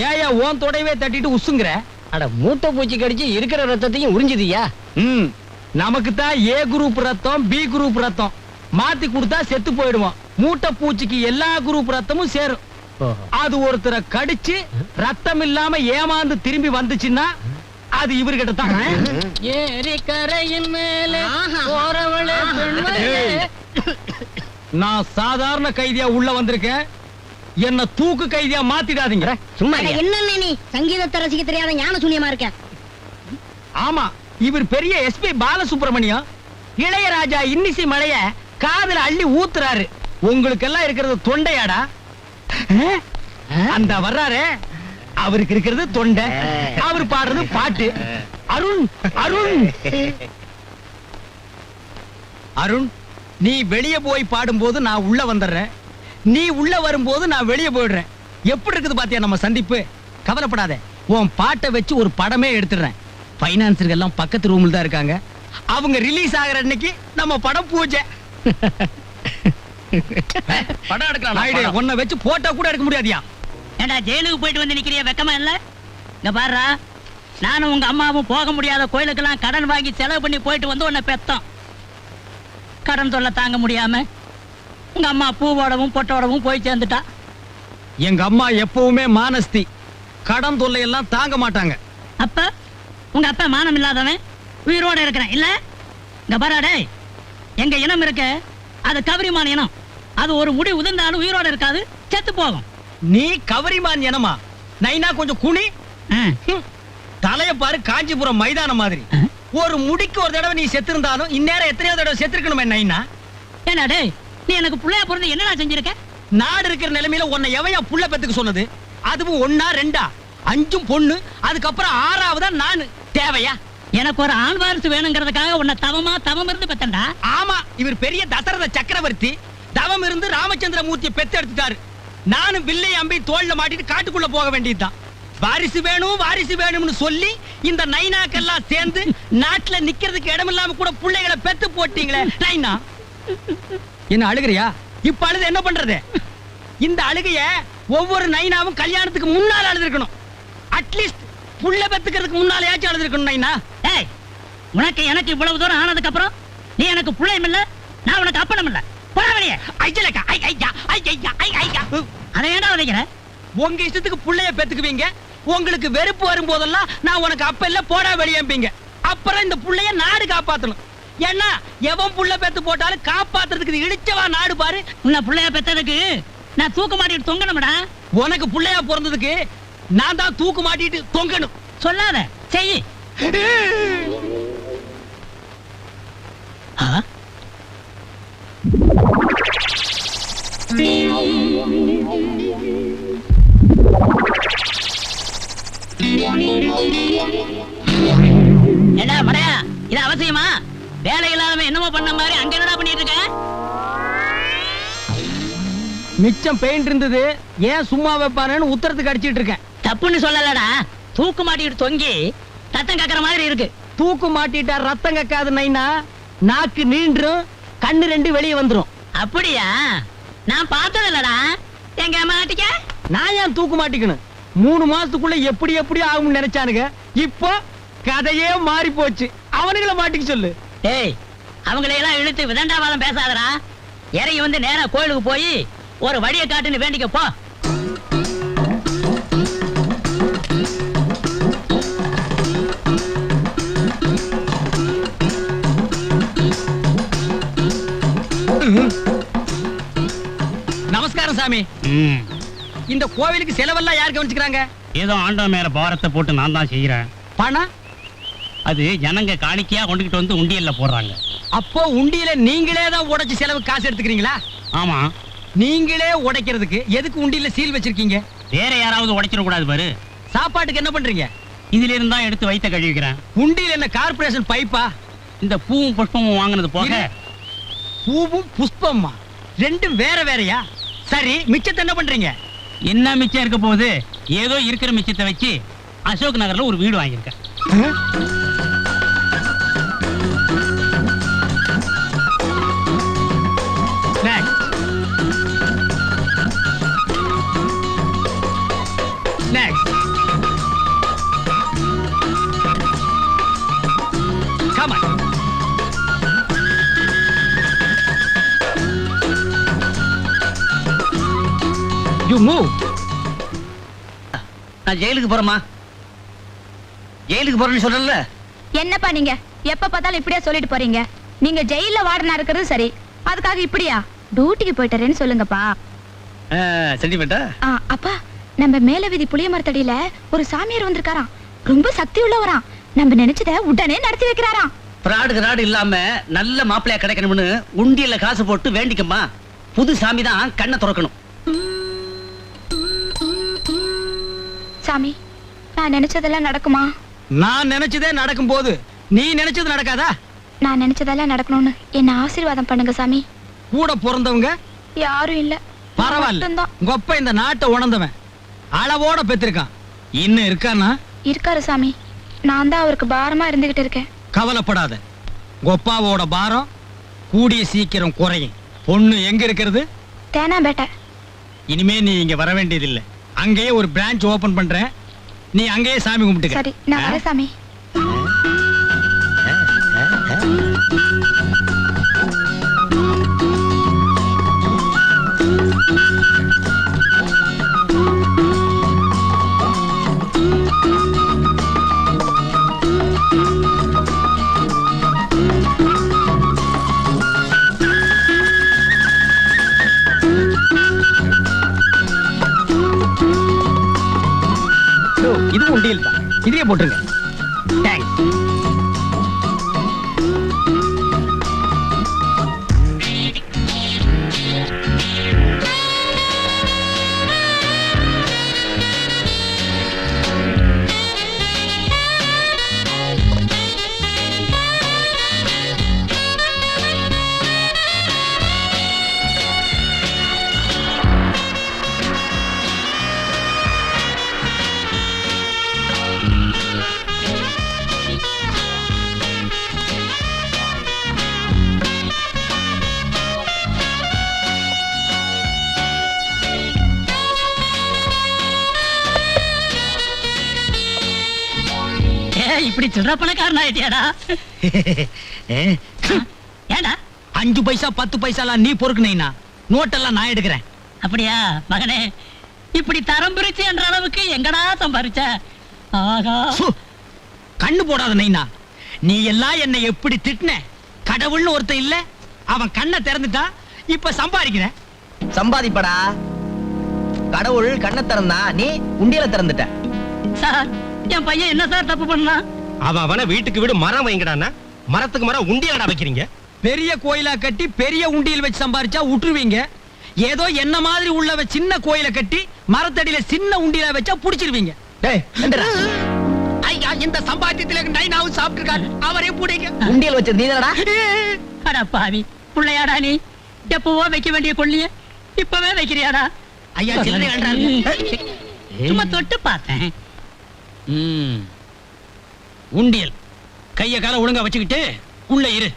ஏயா ஓன் தொடையவே தட்டிட்டு உசுங்குற? அட மூட்டை பூச்சி கடிச்சு இருக்கிற ரத்தத்தையும் உறிஞ்சுதியா? நமக்கு தான் ஏ குரூப் ரத்தம், பி குரூப் ரத்தம். மாத்தி கொடுத்தா செத்து போயிடுவோம். மூட்டை பூச்சிக்கு எல்லா குரூப் ரத்தமும் சேரும். அது ஒருத்தரை கடிச்சு ரத்தம் இல்லாம ஏமாந்து திரும்பி வந்துச்சுன்னா அது இவர்கிட்ட தான். ஏரி கரையின் மேல போறவளே நான் சாதாரண கைதியா உள்ள வந்திருக்கேன். என்ன தூக்கு கைதியா மாத்திடாதீங்க. சும்மா என்ன நீ சங்கீதத்தை ரசிக்க தெரியாத ஞான சூன்யமா இருக்க? ஆமா, இவர் பெரிய எஸ்பி பாலசுப்ரமணியம். இளையராஜா இன்னிசி மழைய காதுல அள்ளி ஊத்துறாரு. உங்களுக்கு எல்லாம் இருக்கிறது தொண்டையாடா. அந்த வர்றாரு, அவருக்கு இருக்கிறது தொண்டை, அவர் பாடுறது பாட்டு. அருண் அருண் அருண், நீ வெளியே போய் பாடும்போது நான் உள்ள வந்துடுறேன். நீ உள்ள வரும்போது நான் வெளியே போயிடுறேன். எப்படி இருக்குது பாத்தியா நம்ம சந்திப்பு? கவலைப்படாத, உன் பாட்டை வச்சு ஒரு படமே எடுத்துடுறேன். பைனான்சர்கள் எல்லாம் பக்கத்து ரூம்ல தான் இருக்காங்க. அவங்க ரிலீஸ் ஆகிற அன்னைக்கு நம்ம படம் பூஜை. படம் எடுக்கலாம். உன்னை வச்சு போட்டோ கூட எடுக்க முடியாதியா? ஏண்டா ஜெயிலுக்கு போயிட்டு வந்து நிக்கிறிய, வெக்கமா இல்ல? இங்க பாருடா, நானும் உங்க அம்மாவும் போக முடியாத கோயிலுக்கெல்லாம் கடன் வாங்கி செலவு பண்ணி போயிட்டு வந்து உன்னை பெத்தோம். கடன் தொல்லை தாங்க முடியாம உங்க அம்மா பூவோடவும் பொட்டோடவும் போய் சேர்ந்துட்டா. எங்க அம்மா எப்பவுமே மானஸ்தி, கடன் தொல்லை எல்லாம் தாங்க மாட்டாங்க. அப்ப உங்க அப்பா மானம் இல்லாதவன் உயிரோட இருக்கிறேன் இல்ல? இங்க பாராடே, எங்க இனம் இருக்க அது கவரிமான இனம். அது ஒரு முடி உதிர்ந்தாலும் உயிரோட இருக்காது, செத்து போகும். நீ கவரிமான் இனமா? நைனா கொஞ்சம் குனி. தலைய பாரு, காஞ்சிபுரம் மைதானம் மாதிரி. ஒரு முடிக்கு ஒரு தடவை நீ செத்து இருந்தாலும் இந்நேரம் எத்தனையோ தடவை செத்துருக்கணுமே நைனா. என்னடே, நீ எனக்கு புள்ளையா பிறந்து என்னடா செஞ்சிருக்க? நாடு இருக்கிற நிலைமையில உன்னை எவையா புள்ள பெத்துக்கு சொன்னது? அதுவும் 1 2 5 பொண்ணு, அதுக்கப்புறம் 6வதா நானு. தேவையா? எனக்கு ஒரு ஆண் வாரிசு வேணுங்கிறதுக்காக உன்னை தவம் இருந்து பெத்தண்டா. ஆமா, இவர் பெரிய தசரத சக்கரவர்த்தி. தவம் இருந்து ராமச்சந்திர மூர்த்தியை பெத்து எடுத்துட்டாரு. நானும் வில்லை அம்பி தோல்ல மாட்டிட்டு காட்டுக்குள்ள போக வேண்டியதுதான். வாரிசு வேணும் வாரிசு வேணும்னு சொல்லி இந்த நைனாக்கெல்லாம் சேர்ந்து நாட்டுல நிக்கிறதுக்கு இடம் இல்லாம கூட பிள்ளைகளை பெத்து போட்டீங்களே நைனா. என்ன அழுகிறியா? இப்ப அழுது என்ன பண்றது? இந்த அழுகைய ஒவ்வொரு நைனாவும் கல்யாணத்துக்கு முன்னால அழுதுருக்கணும். அட்லீஸ்ட் புள்ள பெத்துக்கிறதுக்கு முன்னாலேயாச்சும் அழுதுருக்கணும் நைனா. ஏய், உனக்கு எனக்கு இவ்வளவு தூரம் ஆனதுக்கு அப்புறம் நீ எனக்கு புள்ளையும் இல்ல, நான் உனக்கு அப்பனும் இல்ல. போறவனே ஐஜலக்கா ஐ ஐயா ஐ ஐயா ஐ ஐயா. அதை ஏன்டா உதைக்கிற? உங்க இஷ்டத்துக்கு புள்ளைய பெத்துக்குவீங்க. உங்களுக்கு வெறுப்பு வரும் போதெல்லாம் நான் உனக்கு அப்ப இல்ல போடா வெளியேம்பீங்க. அப்புறம் இந்த புள்ளைய நாடு காப்பாத்தணும். ஏன்னா எவன் புள்ள பெத்து போட்டாலும் காப்பாத்துறதுக்கு இடிச்சவா நாடு பாரு. உன்னை புள்ளைய பெத்ததுக்கு நான் தூக்கு மாட்டிட்டு தொங்கணும்டா. உனக்கு புள்ளையா பிறந்ததுக்கு நான் தான் தூக்கு மாட்டிட்டு தொங்கணும். சொல்லாத, செய். என்ன மடையா, இது அவசியமா? வேலை இல்லாதவன் என்னமோ பண்ண மாதிரி அங்க என்னடா பண்ணிட்டு இருக்க? மிச்சம் பெயிண்ட் இருந்தது, ஏன் சும்மா வைப்பானு உத்தரத்துக்கு அடிச்சிட்டு இருக்கேன். தப்புன்னு சொல்லலடா, தூக்கு மாட்டிட்டு தொங்கி ரத்தம் கக்கற மாதிரி இருக்கு. தூக்கு மாட்டிட்டா ரத்தம் கக்காது நைனா. நாக்கு நீண்டும், கண்ணு 2 வெளியே வந்துரும். அப்படியா? நான் பார்த்தது இல்லடா. எங்க மாட்டிக்க? நான் ஏன் தூக்கு மாட்டிக்கணும்? 3 மாசத்துக்குள்ள எப்படி எப்படி ஆகும்னு நினைச்சானுங்க. இப்போ கதையே மாறி போச்சு. அவனுங்களை மாட்டிக்க சொல்லு. ஏய், அவங்களை எல்லாம் இழுத்து விதண்டாவாதம் பேசாதடா. இறங்கி வந்து நேரா கோயிலுக்கு போய் ஒரு வழியை காட்டுன்னு வேண்டிக்க போ. நமஸ்காரம் சாமி. இந்த கோவிலுக்கு செலவெல்லாம் யார் கவனிச்சுக்கிறாங்க? ஏதோ ஆண்டவன் மேல பாரத்தை போட்டு நான் தான் செய்யறேன். பணம் அது ஜனங்க காணிக்கையா கொண்டுகிட்டு வந்து உண்டியல்ல போடுறாங்க. அப்போ உண்டியல நீங்களே தான் உடைச்சு செலவு காசு எடுத்துக்கிறீங்களா? ஆமா. நீங்களே உடைக்கிறதுக்கு எதுக்கு உண்டியல சீல் வச்சிருக்கீங்க? வேற யாராவது உடைச்சிட கூடாது பாரு. சாப்பாட்டுக்கு என்ன பண்றீங்க? இதுல இருந்தா எடுத்து வைத்த கழுவிக்கிறேன். உண்டியல் என்ன கார்பரேஷன் பைப்பா? இந்த பூவும் புஷ்பமும் வாங்கினது போக. பூவும் புஷ்பமா ரெண்டும் வேற வேறயா? சரி, மிச்சத்தை என்ன பண்றீங்க? என்ன மிச்சம் இருக்க போகுது? ஏதோ இருக்கிற மிச்சத்தை வச்சு அசோக் நகர்ல ஒரு வீடு வாங்கியிருக்கேன். Next. You move. நான் ஜெயிலுக்கு போறேம்மா. ஜெயிலுக்கு போறேன்னு சொல்றல. என்னப்பா நீங்க எப்ப பார்த்தாலும் இப்படியே சொல்லிட்டு போறீங்க? நீங்க ஜெயில வார்டனா இருக்கிறது சரி, அதுக்காக இப்படியா? டியூட்டிக்கு போயிட்டறேன்னு சொல்லுங்கப்பா. சென்டிமெண்டா? அப்பா, நம்ம மேல வீதி புளிய மரத்தடியில ஒரு சாமியார் வந்திருக்காராம். ரொம்ப சக்தி உள்ளவராம். நம்ம நினைச்சத உடனே நடத்தி வைக்கிறாராம். பிராடு இல்லாம நல்ல மாப்பிள்ளையா கிடைக்கணும்னு உண்டியல்ல காசு போட்டு வேண்டிக்கம்மா. புது சாமி தான் கண்ணை திறக்கணும். சாமி, நான் நினைச்சதெல்லாம் நடக்குமா? நான் நினைச்சதே நடக்கும் போது நீ நினைச்சது நடக்காதா? நான் நினைச்சதெல்லாம் நடக்கணும்னு என்ன ஆசீர்வாதம் பண்ணுங்க சாமி. கூட பிறந்தவங்க யாரும் இல்ல. பரவாயில்ல. மட்டும்தான். கொப்ப இந்த நாட்டை உணர்ந்தவன் அளவோட பெற்றிருக்கான். இன்னும் இருக்கானா? இருக்காரு சாமி. நான் தான் அவருக்கு பாரமா இருந்துகிட்டு இருக்கேன். கவலைப்படாத. கொப்பாவோட பாரம் கூடிய சீக்கிரம் குறையும். பொண்ணு எங்க இருக்கிறது? தேனாம்பேட்டை. இனிமே நீ இங்க வர வேண்டியதில்லை. அங்கேயே ஒரு பிரான்ச் ஓபன் பண்றேன். நீ அங்கேயே சாமி கும்பிட்டுக்க. சரி, நான் வரேன் சாமி. இது உண்டியல் தான். இதுலயே போட்டுருங்க. தேங்க்ஸ். இப்படி சில்லற பணக்காரன் ஆயிட்டியாடா? ஏண்டா 5 பைசா 10 பைசாலாம் நீ பொறுக்குனீனா நோட்டெல்லாம் நான் எடுக்கிறேன். அப்படியா மகனே? இப்படி தரம் பிரிச்சு என்ற அளவுக்கு எங்கடா சம்பாரிச்ச? ஆகா, கண்ணு போடாத நைனா. நீ எல்லாம் என்னை எப்படி திட்டின? கடவுள்னு ஒருத்தன் இல்ல, அவன் கண்ணை திறந்துட்டா. இப்ப சம்பாதிக்கிற. சம்பாதிப்படா. கடவுள் கண்ணை திறந்தா, நீ உண்டியல திறந்துட்ட. சார், என் பையன் என்ன சார் தப்பு பண்ணா? அவன வீட்டுக்கு வீடு மரம் வைங்கடான்னா மரத்துக்கு மரம் உண்டியலடா வைக்கிறீங்க. பெரிய கோயிலா கட்டி பெரிய உண்டியல் வச்சு சம்பாரிச்சா விட்டுருவீங்க. ஏதோ என்ன மாதிரி உள்ளவ சின்ன கோயிலை கட்டி மரத்தடியில சின்ன உண்டியலா வச்சா புடிச்சிருவீங்க. ஐயா, இந்த சம்பாத்தியத்துல நைனாவும் சாப்பிட்டுருக்காரு. அவரே புடிங்க. உண்டியல் வச்சது நீதானடா? அட பாவி புள்ளையாடா நீ. எப்பவோ வைக்க வேண்டிய கொள்ளிய இப்பவே வைக்கிறியாடா? ஐயா, சில்லறை அள்ளுறாரு. சும்மா தொட்டு பார்த்தேன். உண்டியல் கைய கால ஒழுங்கா வச்சுக்கிட்டு உள்ள இரு.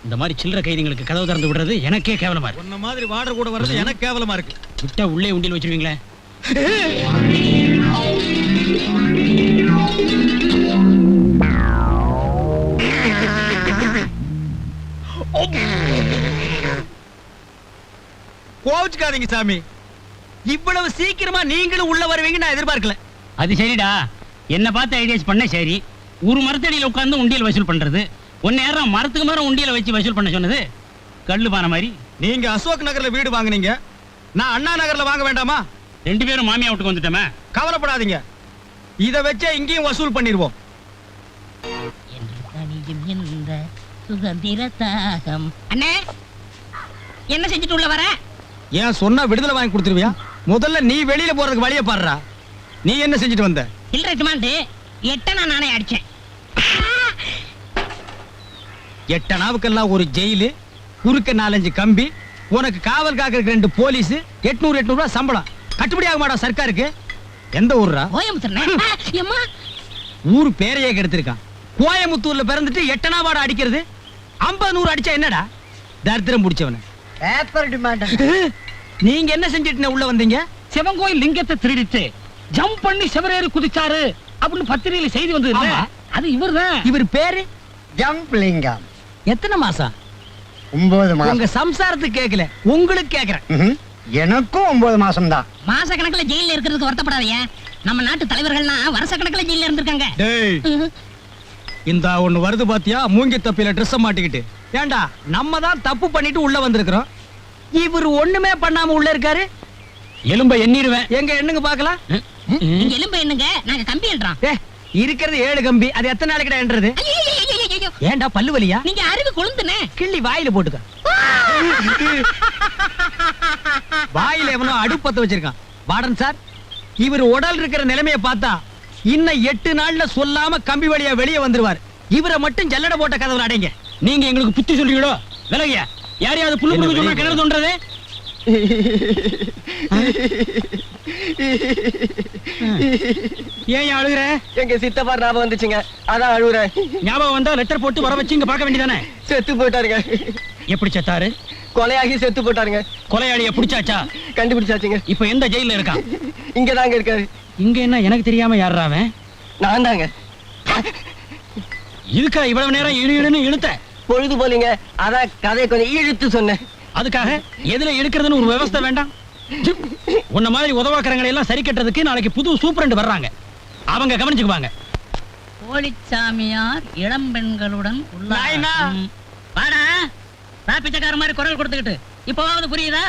இந்த மாதிரி சில்லற கைதிகளுக்கு கதவு திறந்து விடுறது எனக்கே கேவலமா இருக்கு. உன்ன மாதிரி வாடர் கூட வர்றது எனக்கு கேவலமா இருக்கு. விட்டா உள்ளே உண்டியல் வச்சிருவீங்களே. கோவிச்சுக்காதீங்க சாமி. இவ்வளவு சீக்கிரமா நீங்களும் உள்ள வருவீங்க நான் எதிர்பார்க்கல. அது சரிடா. என்ன பார்த்து ஐடியாஸ் பண்ண சரி. ஒரு மரத்தடியில உட்கார்ந்து உண்டியல் வசூல் பண்றது, ஒன்னு நேரம் மரத்துக்கு மரம் உண்டியல வச்சு வசூல் பண்ண சொன்னது கல்லு பான மாதிரி. நீங்க அசோக் நகர்ல வீடு வாங்குனீங்க, நான் அண்ணா நகர்ல வாங்க வேண்டாமா? 2 பேரும் மாமியா வீட்டுக்கு வந்துட்டோமே. கவலைப்படாதீங்க, இத வச்சே இங்கேயும் வசூல் பண்ணிடுவோம். சுதந்திர தாகம். அண்ணே, என்ன செஞ்சுட்டு உள்ள வர? ஏன் சொன்னா விடுதலை வாங்கி கொடுத்துருவியா? முதல்ல நீ வெளியில போறதுக்கு வழிய பாடுறா. நீ என்ன செஞ்சுட்டு வந்த? இல்ல ரிமாண்ட் 8 நானே அடிச்சேன். 8 நாவுக்கெல்லாம் ஒரு ஜெயிலு, குறுக்க 4-5 கம்பி, உனக்கு காவல் காக்கிறதுக்கு 2 போலீஸ், 800 ரூபாய் சம்பளம். கட்டுப்படி ஆக மாட்டா சர்க்காருக்கு? எந்த ஊர்ரா? கோயம்புத்தூர். ஊரு பேரையே கெடுத்திருக்கான். கோயம்புத்தூர்ல பிறந்துட்டு 8 நாவாட அடிக்கிறது. 50-100 அடிச்சா என்னடா? தரித்திரம் பிடிச்சவன. நீங்க என்ன செஞ்சிட்டு உள்ள வந்தீங்க? சிவங்கோயில் லிங்கத்தை திருடிட்டு ஜம்ப் பண்ணி செவரேறி குதிச்சாரு அப்படின்னு பத்திரிகையில செய்தி வந்தது இல்ல? அது இவர்தான். இவர் பேரு ஜம்ப் லிங்கம். எத்தனை மாசம்? 9 மாசம். உங்க சம்சாரத்துக்கு கேட்கல, உங்களுக்கு கேக்குறேன். எனக்கும் 9 மாசம்தான். மாச கணக்குல ஜெயில இருக்கிறதுக்கு வருத்தப்படாதீங்க. நம்ம நாட்டு தலைவர்கள்லாம் வருஷ கணக்குல ஜெயில இருந்திருக்காங்க. டேய் இந்த ஒண்ணு வருது பாத்தியா, மூங்கி தப்பில ட்ரெஸ் மாட்டிக்கிட்டு. ஏண்டா நம்ம தான் தப்பு பண்ணிட்டு உள்ள வந்திருக்கிறோம், இவர் ஒண்ணுமே பண்ணாம உள்ள இருக்காரு. எலும்ப எண்ணிடுவேன். எங்க எண்ணுங்க பாக்கலாம். நீங்க எலும்பு என்னங்க, நாங்க கம்பி எழுறோம். இருக்கிறது 7 கம்பி, அது எத்தனை நாளைக்கு என்றது? ஏண்டா பல்லு வலியா? நீங்க அறிவு கொழுந்துனே கிள்ளி வாயில போட்டுக்க. வாயில எவனோ அடுப்பத்த வச்சிருக்கான். வார்டன் சார், இவர் உடல் இருக்கிற நிலைமைய பார்த்தா இன்னும் 8 நாள்ல சொல்லாம கம்பி வழியா வெளியே வந்துருவார். இவரை மட்டும் ஜல்லட போட்ட கதவுல அடைங்க. நீங்க எங்களுக்கு புத்தி சொல்றீங்களோ? விலகியா யாரையாவது புல்லு புல்லு சொன்னா கிணறு தோன்றது? ஏன் அழுகுற? எங்க சித்தப்பா ஞாபகம் வந்துச்சுங்க, அதான் அழுகுறேன். ஞாபகம் வந்தா லெட்டர் போட்டு வர வச்சு இங்க பார்க்க வேண்டியதானே? செத்து போயிட்டாருங்க. எப்படி செத்தாரு? கொலையாகி செத்து போயிட்டாருங்க. கொலையாளிய பிடிச்சாச்சா? கண்டுபிடிச்சாச்சுங்க. இப்ப எந்த ஜெயில இருக்கான்? இங்கதாங்க இருக்காரு. இங்க என்ன எனக்கு தெரியாம யாரா அவன்? நான் தாங்க. இதுக்கா இவ்வளவு நேரம் இழுன்னு இழுத்த? பொழுது போலீங்க, அதான் கதையை கொஞ்சம் இழுத்து சொன்னேன். அதுக்காக எதுல எடுக்கிறதுன்னு ஒரு விவஸ்தை வேண்டாம்? உன்ன மாதிரி உதவாக்கறங்களை எல்லாம் சரி கட்டுறதுக்கு நாளைக்கு புது சூப்பரண்ட் வர்றாங்க, அவங்க கவனிச்சுக்குவாங்க. போலிச்சாமியார் இளம் பெண்களுடன் நாயனா. வாடா பிச்சைக்கார மாதிரி குரல் கொடுத்துக்கிட்டு இப்பவாவது புரியுதா?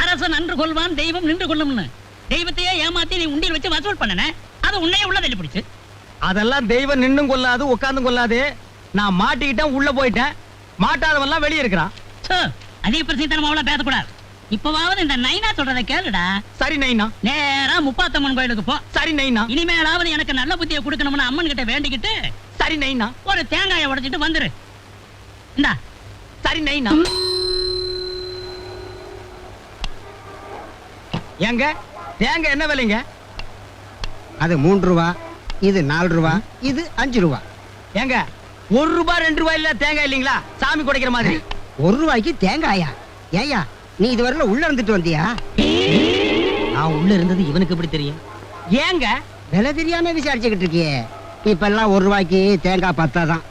அரசன் நன்று கொள்வான், தெய்வம் நின்று கொள்ளும்னு. தெய்வத்தையே ஏமாத்தி நீ உண்டியில் வச்சு வசூல் பண்ணன, அது உன்னையே உள்ள தள்ளி பிடிச்சு. அதெல்லாம் தெய்வம் நின்னும் கொள்ளாது உட்கார்ந்தும் கொள்ளாது. நான் மாட்டிக்கிட்டேன், உள்ள போயிட்டேன். மாட்டாதவெல்லாம் வெளியே இருக்கிறான். அதிக பிரசித்தனம் அவ்வளவு பேசக்கூடாது. இப்பவாவது இந்த நைனா சொல்றதை கேளுடா. சரி நைனா. நேரா முப்பாத்தம்மன் கோயிலுக்கு போ. சரி நைனா. இனிமேலாவது எனக்கு நல்ல புத்தியை கொடுக்கணும்னு அம்மன் கிட்ட வேண்டிக்கிட்டு சரி நைனா. ஒரு தேங்காயை உடைச்சிட்டு வந்துரு. இந்தா. சரி நைனா. ஏங்க தேங்காய் என்ன விலைங்க? அது 3 ரூபா, இது 4 ரூபா, இது 5 ரூபா. ஏங்க 1 ரூபாய் 2 ரூபாய் இல்ல தேங்காய் இல்லீங்களா? சாமி குடைக்கிற மாதிரி. 1 ரூபாய்க்கு தேங்காயா? ஏயா நீ இதுவரையில உள்ள இருந்துட்டு வந்தியா? நான் உள்ள இருந்தது இவனுக்கு எப்படி தெரியும்? ஏங்க விலை தெரியாம விசாரிச்சுக்கிட்டு இருக்கியே. இப்ப எல்லாம் 1 ரூபாய்க்கு தேங்காய் பத்தாதான்.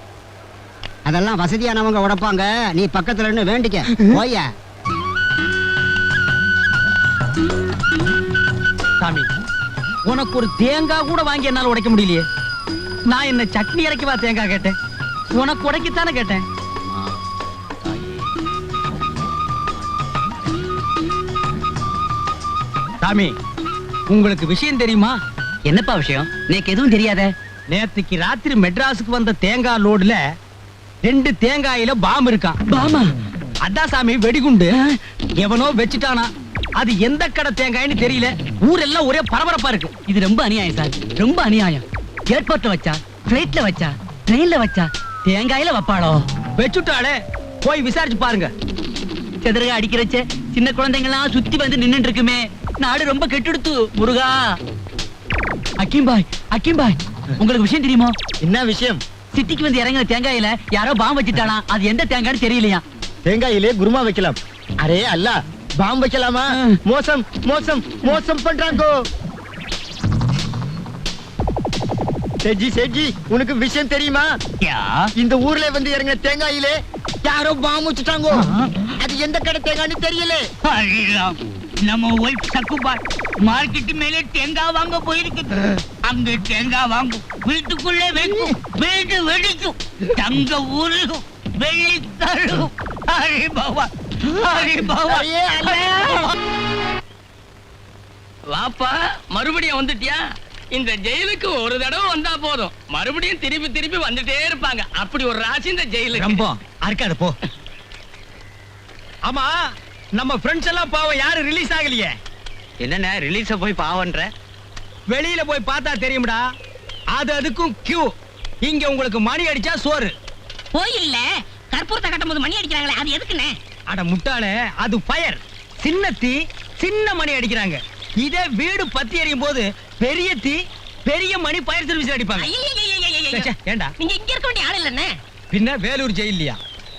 அதெல்லாம் வசதியானவங்க உடைப்பாங்க, நீ பக்கத்துல இருந்து வேண்டிக்க போயா. சாமி, உனக்கு ஒரு தேங்காய் கூட வாங்கி என்னால உடைக்க முடியலையே. நான் என்ன சட்னி இறக்கவா தேங்காய் கேட்டேன்? உனக்கு உடைக்கத்தானே கேட்டேன். சாமி, உங்களுக்கு விஷயம் தெரியுமா? என்னப்பா விஷயம்? எனக்கு எதுவும் தெரியாத. நேத்துக்கு ராத்திரி மெட்ராஸுக்கு வந்த தேங்காய் லோடுல 2 தேங்காயில பாம் இருக்கான். பாமா? அதான் சாமி, வெடிகுண்டு. எவனோ வச்சுட்டானா. அது எந்த கடை தேங்காய்னு தெரியல. ஊரெல்லாம் ஒரே பரபரப்பா இருக்கு. இது ரொம்ப அநியாயம் சார், ரொம்ப அநியாயம். ஏர்போர்ட்ல வச்சா, பிளைட்ல வச்சா, ட்ரெயின்ல வச்சா, தேங்காயில வைப்பாளோ? வச்சுட்டாளே, போய் விசாரிச்சு பாருங்க. செதறக அடிக்கிறச்ச சின்ன குழந்தைங்களாம் சுத்தி வந்து நின்னுட்டு இருக்குமே. நாடு ரொம்ப கெட்டுடுத்து முருகா. அக்கீம்பாய், அக்கீம்பாய், உங்களுக்கு விஷயம் தெரியுமா? என்ன விஷயம்? சிட்டிக்கு வந்து இறங்கின தேங்காயில யாரோ பாம்பு வச்சுட்டானா. அது எந்த தேங்காய்னு தெரியலையா. தேங்காயிலே குருமா வைக்கலாம். அரே அல்ல, பாம்பு வைக்கலாமா? மோசம் மோசம் மோசம் பண்றாங்கோ. சேஜி சேஜி, உனக்கு விஷயம் தெரியுமா? இந்த ஊர்ல வந்து இறங்கின தேங்காயிலே யாரோ பாம்பு வச்சுட்டாங்கோ. அது எந்த கடை தேங்காய்னு தெரியல. நம்ம ஒய்ஃப் சக்குபாய் மார்க்கெட் மேலே தேங்காய் வாங்க போயிருக்கு. அங்க தேங்காய் வாங்கும், வீட்டுக்குள்ளே வைக்கும், வீடு வெடிக்கும், தங்க ஊருக்கும், வெள்ளி தரும். ஹரி பாபா, ஹரி பாபா. வாப்பா, மறுபடியும் வந்துட்டியா? இந்த ஜெயிலுக்கு ஒரு தடவை வந்தா போதும், மறுபடியும் திருப்பி திருப்பி வந்துட்டே இருப்பாங்க. அப்படி ஒரு ராசி இந்த ஜெயிலுக்கு. ரொம்ப அறுக்காது போ. ஆமா, நம்ம ஃப்ரெண்ட்ஸ் எல்லாம் பாவம் யாரும் ரிலீஸ் ஆகலையே. என்னென்ன ரிலீஸ போய் பாவன்ற? வெளியில போய் பார்த்தா தெரியும்டா. அதுக்கும் கியூ. இங்க உங்களுக்கு மணி அடிச்சா சோறு. கோயில்ல கற்பூரத்தை கட்டும் போது மணி அடிக்கிறாங்களே, அது எதுக்குன்னு? அட முட்டாளே, அது ஃபயர். சின்ன தீ சின்ன மணி அடிக்கிறாங்க. இதே வீடு பத்தி எரியும் போது பெரிய தீ பெரிய மணி ஃபயர் சர்வீஸ் அடிப்பாங்க. ஏண்டா நீங்க இங்க இருக்க வேண்டிய ஆள் இல்ல. பின்ன வேலூர் ஜெயிலியா?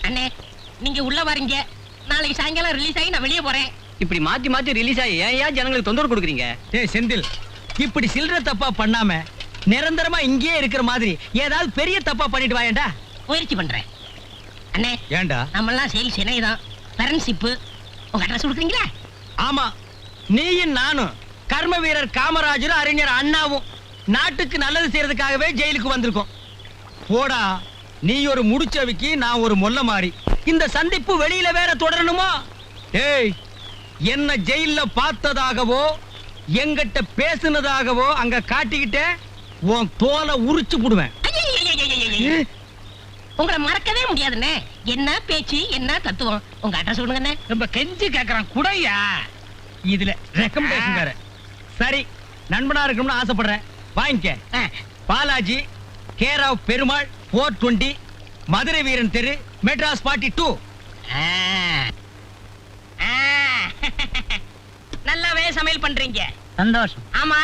அண்ணே, நீங்க உள்ள வரீங்க, நாளைக்கு சாயங்காலம் ரிலீஸ் ஆகி நான் வெளியே போறேன். இப்படி மாத்தி மாத்தி ரிலீஸ் ஆகி ஏன் ஜனங்களுக்கு தொந்தரவு கொடுக்குறீங்க? டேய் செந்தில், இப்படி சில்லற தப்பா பண்ணாம நிரந்தரமா இங்கேயே இருக்கிற மாதிரி ஏதாவது பெரிய தப்பா பண்ணிட்டு வாயேண்டா. முயற்சி பண்றேன். அண்ணே, ஏண்டா நம்ம எல்லாம் சேல்ஸ் இணையதான், ஃப்ரெண்ட்ஷிப். உங்க அட்ரஸ் கொடுக்குறீங்களா? ஆமா, நீயும் நானும் கர்ம வீரர் காமராஜரும் அறிஞர் அண்ணாவும் நாட்டுக்கு நல்லது செய்யறதுக்காகவே ஜெயிலுக்கு வந்திருக்கோம். போடா, நீ ஒரு முடிச்சவிக்கு, நான் ஒரு மொல்ல மாறி. இந்த சந்திப்பு வெளியில வேற தொடரணுமா? ஏய், என்ன ஜெயில்ல பார்த்ததாகவோ எங்கிட்ட பேசுனதாகவோ அங்க காட்டிக்கிட்ட உன் தோலை உரிச்சு போடுவேன். உங்களை மறக்கவே முடியாதுண்ணே. என்ன பேச்சு, என்ன தத்துவம். உங்க அட்ரஸ் சொல்லுங்கண்ணே. ரொம்ப கெஞ்சி கேக்குறான், குடையா. இதுல ரெக்கமெண்டேஷன் வேற. சரி, நண்பனா இருக்கணும்னு ஆசைப்படுறேன், வாங்கிக்க. பாலாஜி, கேர் ஆஃப் பெருமாள், 420, மதுரை வீரன் தெரு, மெட்ராஸ் 42. நல்லாவே சமையல் பண்றீங்க. சந்தோஷம். ஆமா,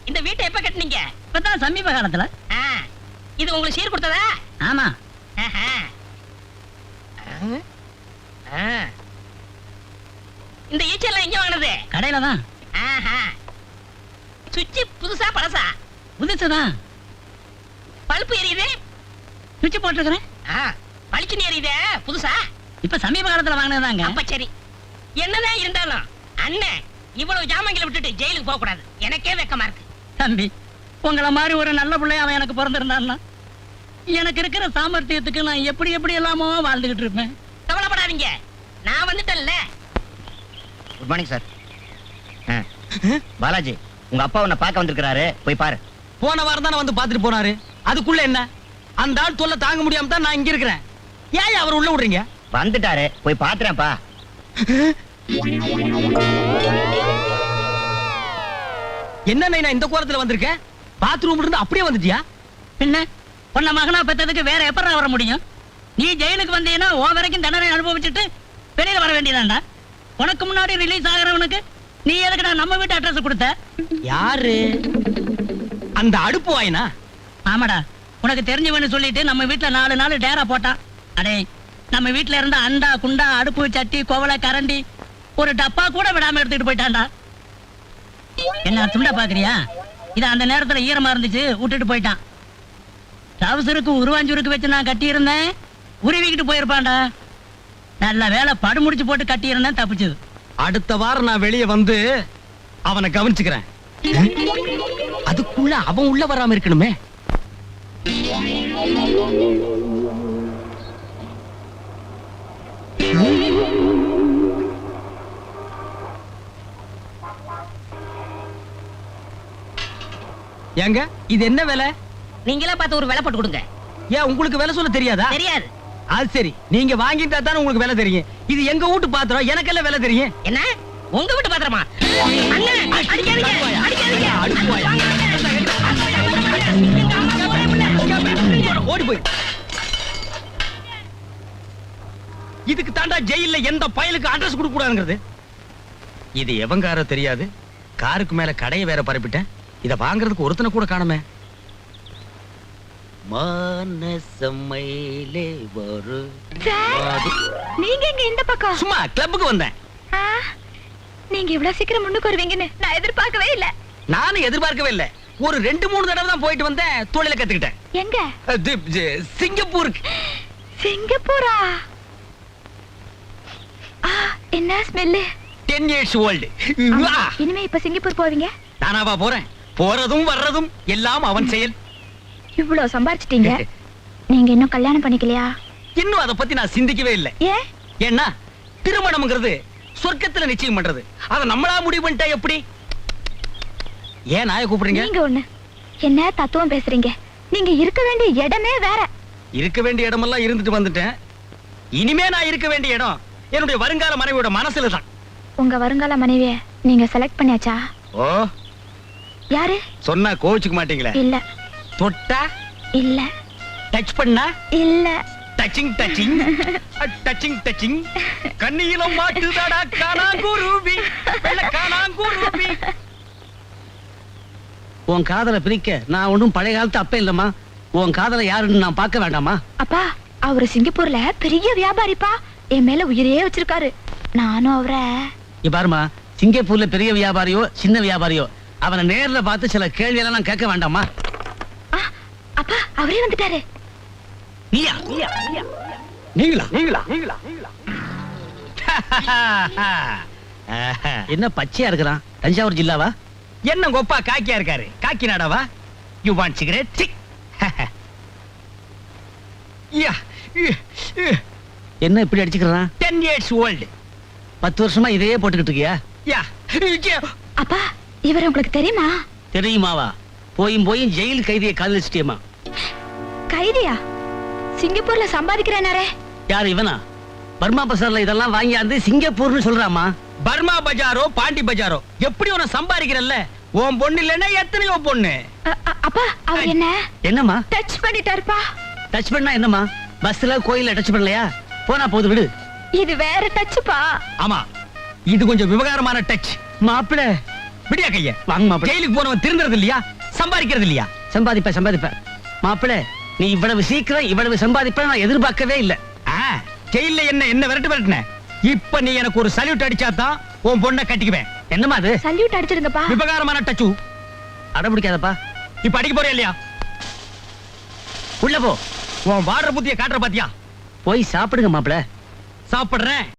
இந்த வீட்டை எப்ப கட்டுனீங்க? இப்பதான் சமீப காலத்துல. இது உங்களுக்கு சீர் கொடுத்ததா? ஆமா. இந்த ஈச்செல்லாம் எங்க வாங்கினது? கடையில தான். சுவிட்ச் புதுசா பழசா? புதுசுதான். பல்பு எரியுது? சுவிட்ச் போட்டிருக்கிறேன். பளிச்சுன்னு எரியுதே, புதுசா? இப்ப சமீப காலத்துல வாங்கினதாங்க. அப்ப சரி. என்னதான் இருந்தாலும் அண்ணன் இவ்வளவு ஜாமங்களை விட்டுட்டு ஜெயிலுக்கு போக கூடாது. எனக்கே வெக்கமா இருக்கு. தம்பி, உங்களை மாதிரி ஒரு நல்ல பிள்ளைய அவன் எனக்கு பிறந்திருந்தான்னா எனக்கு இருக்கிற சாமர்த்தியத்துக்கு நான் எப்படி எப்படி எல்லாமோ வாழ்ந்துகிட்டு இருப்பேன். கவலைப்படாதீங்க, நான் வந்துட்டேன்ல. Good morning sir. பாலாஜி, உங்க அப்பா உன்னை பார்க்க வந்திருக்கிறாரு, போய் பாரு. போன வாரம் தானே வந்து பாத்துட்டு போனாரு. அதுக்குள்ள என்ன? அந்த ஆள் தொல்லை தாங்க முடியாம தான் நான் இங்க இருக்கிறேன். ஏன் அவர் உள்ள விடுறீங்க? வந்துட்டாரு, போய் பாத்துறேன்ப்பா. என்ன நான் இந்த கோரத்துல வந்திருக்கேன்? பாத்ரூம்ல இருந்து அப்படியே வந்துட்டியா? பின்ன உன்ன மகனா பெற்றதுக்கு வேற எப்பறம் வர முடியும்? நீ ஜெயிலுக்கு வந்தீங்கன்னா ஓ வரைக்கும் தண்டனை அனுபவிச்சுட்டு வெளியில வர வேண்டியதாண்டா. உனக்கு முன்னாடி ரிலீஸ் ஆகிறவனுக்கு நீ எதுக்குடா நம்ம வீட்டு அட்ரஸ் கொடுத்த? யாரு? அந்த அடுப்பு வாயினா? ஆமாடா, உனக்கு தெரிஞ்சவன்னு சொல்லிட்டு நம்ம வீட்டுல 4 நாள் டேரா போட்டான். அடே, நம்ம வீட்டுல இருந்த அண்டா குண்டா அடுப்பு சட்டி கோவலை கரண்டி ஒரு டப்பா கூட விடாம எடுத்துட்டு போயிட்டான்டா. என்ன துண்டா பாக்குறியா? இது அந்த நேரத்துல ஈரமா இருந்துச்சு, விட்டுட்டு போயிட்டான். டவுசருக்கு உருவாஞ்சூருக்கு வச்சு நான் கட்டி இருந்தேன், உருவிக்கிட்டு போயிருப்பான்டா. நல்ல வேலை படு முடிச்சு போட்டு கட்டி இருந்தேன், தப்பிச்சது. அடுத்த வாரம் நான் வெளியே வந்து அவனை கவனிச்சுக்கிறேன். அதுக்குள்ள அவன் உள்ள வராம இருக்கணுமே. ஏங்க, இது என்ன வேலை? நீங்களே பார்த்து ஒரு வேலை போட்டு கொடுங்க. ஏன், உங்களுக்கு வேலை சொல்ல தெரியாதா? தெரியாது. அது சரி, நீங்க வாங்கிட்டா தானே உங்களுக்கு வேலை தெரியும். இது எங்க வீட்டு பாத்திரம், எனக்கெல்லாம் வேலை தெரியும். என்ன உங்க வீட்டு பாத்திரமா? அண்ணன், அடிக்காதீங்க, அடிக்காதீங்க. ஓடி போய். இதுக்கு தாண்டா ஜெயில்ல எந்த பயலுக்கு அட்ரஸ் கொடுக்க கூடாதுங்கிறது. இது எவங்காரோ தெரியாது. காருக்கு மேல கடையை வேற பரப்பிட்டேன். இத வாங்குறதுக்கு ஒருத்தனை கூட காணுமே. மானசமையிலே வரு. நீங்க எங்க இந்த பக்கம்? சும்மா கிளப்புக்கு வந்தேன். நீங்க இவ்வளவு சீக்கிரம் முன்னுக்கு வருவீங்கன்னு நான் எதிர்பார்க்கவே இல்ல. நானும் எதிர்பார்க்கவே இல்ல. ஒரு 2-3 தடவை தான் போயிட்டு வந்தேன், தொழில கத்துக்கிட்டேன். எங்க? சிங்கப்பூருக்கு. சிங்கப்பூரா? என்ன ஸ்மெல்லு? 10 years old. இனிமே இப்ப சிங்கப்பூர் போவீங்க? நானாவா போறேன்? போறதும் வர்றதும் எல்லாம் அவன் செயல். இவ்வளவு சம்பாரிச்சிட்டீங்க, நீங்க இன்னும் கல்யாணம் பண்ணிக்கலையா? இன்னும் அதை பத்தி நான் சிந்திக்கவே இல்லை. ஏன்? ஏன்னா திருமணம்ங்கிறது சொர்க்கத்துல நிச்சயம் பண்றது. அத நம்மளா முடிவு பண்ணிட்டா எப்படி? ஏன் நாயை கூப்பிடுறீங்க? நீங்க ஒண்ணு என்ன தத்துவம் பேசுறீங்க? நீங்க இருக்க வேண்டிய இடமே வேற. இருக்க வேண்டிய இடமெல்லாம் இருந்துட்டு வந்துட்டேன். இனிமே நான் இருக்க வேண்டிய இடம் என்னுடைய வருங்கால மனைவியோட மனசுல தான். உங்க வருங்கால மனைவிய நீங்க செலக்ட் பண்ணியாச்சா? ஓ, யாரு? சொன்னா கோவிச்சுக்க மாட்டீங்களே. இல்ல. தொட்டா? இல்ல. டச் பண்ணா? இல்ல. டச்சிங் டச்சிங் டச்சிங் டச்சிங் கண்ணியில மாட்டுதாடா காணாங்குருவி, வெள்ளை காணாங்குருவி. உன் காதலை பிரிக்க நான் ஒன்றும் பழைய காலத்து அப்ப இல்லம்மா. உன் காதலை யாருன்னு நான் பார்க்க வேண்டாமா? அப்பா, அவரு சிங்கப்பூர்ல பெரிய வியாபாரிப்பா. என் மேல உயிரே வச்சிருக்காரு. நானும் அவரை. பாருமா, சிங்கப்பூர்ல பெரிய வியாபாரியோ சின்ன வியாபாரியோ அவனை நேர்ல பார்த்து சில கேள்வி எல்லாம் நான் கேட்க வேண்டாமா? அப்பா, அவரே வந்துட்டாரு. நீயா? நீங்களா? நீங்களா? நீங்களா? என்ன பச்சையா இருக்கிறான்? தஞ்சாவூர் ஜில்லாவா? என்ன கொப்பா காக்கியா இருக்காரு? காக்கி நாடாவா? You want cigarette? என்ன இப்படி அடிச்சுக்கிறான்? 10 years old. 10 வருஷமா இதையே போட்டுக்கிட்டு இருக்கியா? யா. அப்பா இவர் உங்களுக்கு தெரியுமா? தெரியுமாவா? போயும் ஜெயில் கைதியை காதலிச்சிட்டியம்மா. கைதியா? சிங்கப்பூர்ல சம்பாதிக்கிறேனாரே. யார் இவனா? பர்மா பசார்ல இதெல்லாம் வாங்கியாந்து சிங்கப்பூர்னு சொல்றாமா. பர்மா பஜாரோ பாண்டி பஜாரோ எப்படி உன சம்பாதிக்கிறல்ல? உன் பொண்ணு இல்லைன்னா எத்தனையோ பொண்ணு. அப்பா அவர் என்ன என்னம்மா டச் பண்ணிட்டாருப்பா. டச் பண்ணா என்னம்மா? பஸ்ல கோயில்ல டச் பண்ணலையா? போனா போது விடு. இது வேற டச்சுப்பா. ஆமா இது கொஞ்சம் விவகாரமான டச். மாப்பிள விடியா கைய வாங்க மாப்பிள. ஜெயிலுக்கு போனவன் திருந்துறது இல்லையா? சம்பாதிக்கிறது இல்லையா? சம்பாதிப்ப மாப்பிள. நீ இவ்வளவு சீக்கிரம் இவ்வளவு சம்பாதிப்ப நான் எதிர்பார்க்கவே இல்ல. ஜெயில என்ன விரட்டுன? இப்ப நீ எனக்கு ஒரு சல்யூட் அடிச்சாதான் உன் பொண்ணை கட்டிக்குவேன். என்னம்மா அது? சல்யூட் அடிச்சிருங்கப்பா. விவகாரமான டச்சு. அடம்பிடிக்காதப்பா. இப்ப அடிக்க போறியா இல்லையா? உள்ள போ. உன் வாடுற புத்திய காட்டுற பாத்தியா? போய் சாப்பிடுங்க மாப்பிள. சாப்பிடுறேன்.